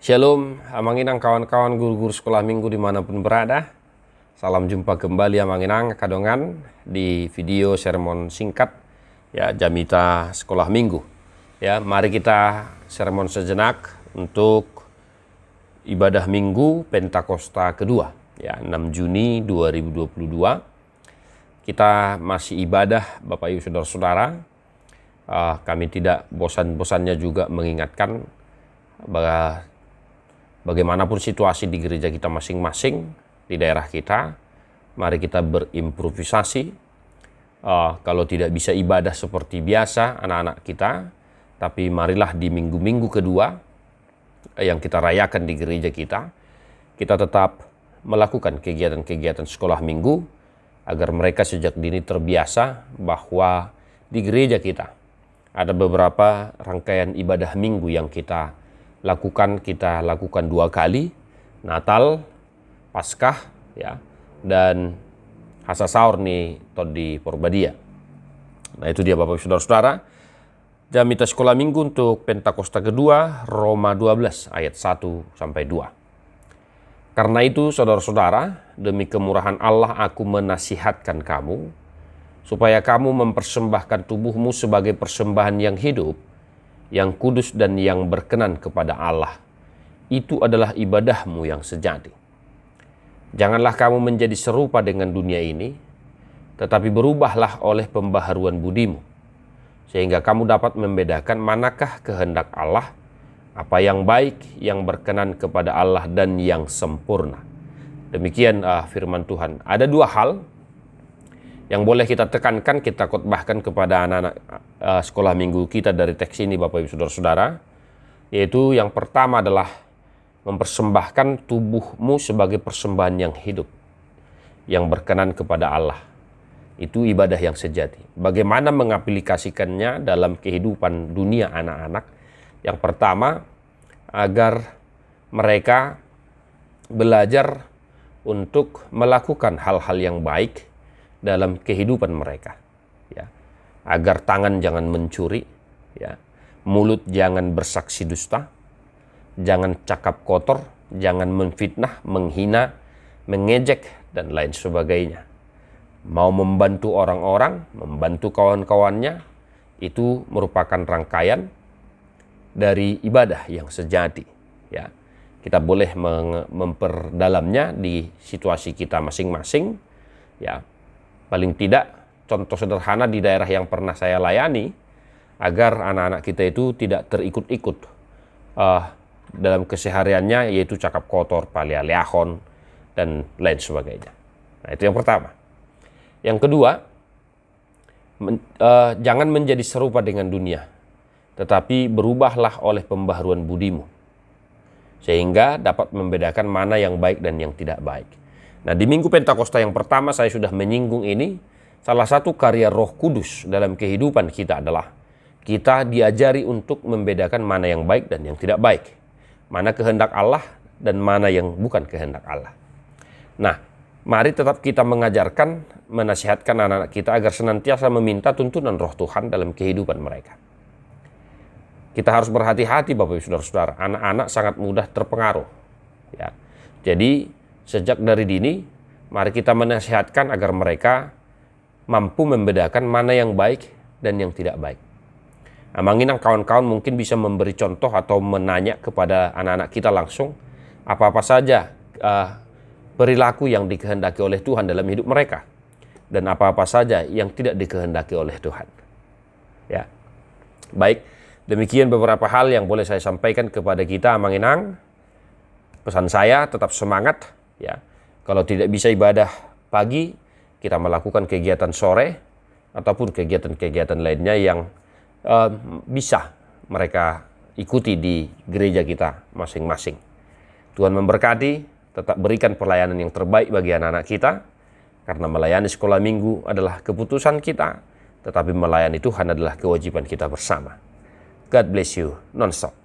Shalom, Amanginang kawan-kawan guru-guru sekolah minggu dimanapun berada. Salam jumpa kembali Amanginang kadongan di video sermon singkat ya Jamita sekolah minggu. Ya, mari kita sermon sejenak untuk ibadah minggu Pentakosta kedua ya 6 Juni 2022. Kita masih ibadah Bapak Ibu Saudara-saudara. Kami tidak bosan-bosannya juga mengingatkan bahwa bagaimanapun situasi di gereja kita masing-masing, di daerah kita, mari kita berimprovisasi. Kalau tidak bisa ibadah seperti biasa anak-anak kita, tapi marilah di minggu-minggu kedua yang kita rayakan di gereja kita tetap melakukan kegiatan-kegiatan sekolah minggu, agar mereka sejak dini terbiasa bahwa di gereja kita ada beberapa rangkaian ibadah minggu yang kita lakukan 2 kali, Natal, Paskah, ya, dan Hasa Saur nih di Porbadia. Nah itu dia Bapak Ibu Saudara-saudara, Jamita sekolah minggu untuk Pentakosta kedua, Roma 12 ayat 1-2. Karena itu saudara-saudara, demi kemurahan Allah aku menasihatkan kamu, supaya kamu mempersembahkan tubuhmu sebagai persembahan yang hidup, yang kudus dan yang berkenan kepada Allah. Itu adalah ibadahmu yang sejati. Janganlah kamu menjadi serupa dengan dunia ini, tetapi berubahlah oleh pembaharuan budimu, sehingga kamu dapat membedakan manakah kehendak Allah, apa yang baik, yang berkenan kepada Allah, dan yang sempurna. Demikian firman Tuhan. Ada 2 hal yang boleh kita tekankan, kita khotbahkan kepada anak-anak sekolah minggu kita dari teks ini Bapak Ibu Saudara-saudara, yaitu yang pertama adalah mempersembahkan tubuhmu sebagai persembahan yang hidup, yang berkenan kepada Allah. Itu ibadah yang sejati. Bagaimana mengaplikasikannya dalam kehidupan dunia anak-anak? Yang pertama, agar mereka belajar untuk melakukan hal-hal yang baik dalam kehidupan mereka, ya, agar tangan jangan mencuri, ya, mulut jangan bersaksi dusta, jangan cakap kotor, jangan memfitnah, menghina, mengejek, dan lain sebagainya. Mau membantu orang-orang, membantu kawan-kawannya, itu merupakan rangkaian dari ibadah yang sejati, ya. Kita boleh memperdalamnya di situasi kita masing-masing, ya. Paling tidak contoh sederhana di daerah yang pernah saya layani, agar anak-anak kita itu tidak terikut-ikut dalam kesehariannya, yaitu cakap kotor, palialeahon, dan lain sebagainya. Nah itu yang pertama. Yang kedua, jangan menjadi serupa dengan dunia, tetapi berubahlah oleh pembaharuan budimu, sehingga dapat membedakan mana yang baik dan yang tidak baik. Nah di Minggu Pentakosta yang pertama saya sudah menyinggung ini. Salah satu karya Roh Kudus dalam kehidupan kita adalah kita diajari untuk membedakan mana yang baik dan yang tidak baik, mana kehendak Allah dan mana yang bukan kehendak Allah. Nah mari tetap kita mengajarkan, menasihatkan anak-anak kita agar senantiasa meminta tuntunan Roh Tuhan dalam kehidupan mereka. Kita harus berhati-hati Bapak Ibu Saudara-saudara, anak-anak sangat mudah terpengaruh, ya. Jadi sejak dari dini, mari kita menasihatkan agar mereka mampu membedakan mana yang baik dan yang tidak baik. Amanginang kawan-kawan mungkin bisa memberi contoh atau menanya kepada anak-anak kita langsung, apa-apa saja perilaku yang dikehendaki oleh Tuhan dalam hidup mereka, dan apa-apa saja yang tidak dikehendaki oleh Tuhan. Ya, baik, demikian beberapa hal yang boleh saya sampaikan kepada kita Amanginang. Pesan saya tetap semangat. Ya, kalau tidak bisa ibadah pagi, kita melakukan kegiatan sore ataupun kegiatan-kegiatan lainnya yang bisa mereka ikuti di gereja kita masing-masing. Tuhan memberkati, tetap berikan pelayanan yang terbaik bagi anak-anak kita, karena melayani sekolah minggu adalah keputusan kita, tetapi melayani Tuhan adalah kewajiban kita bersama. God bless you non-stop.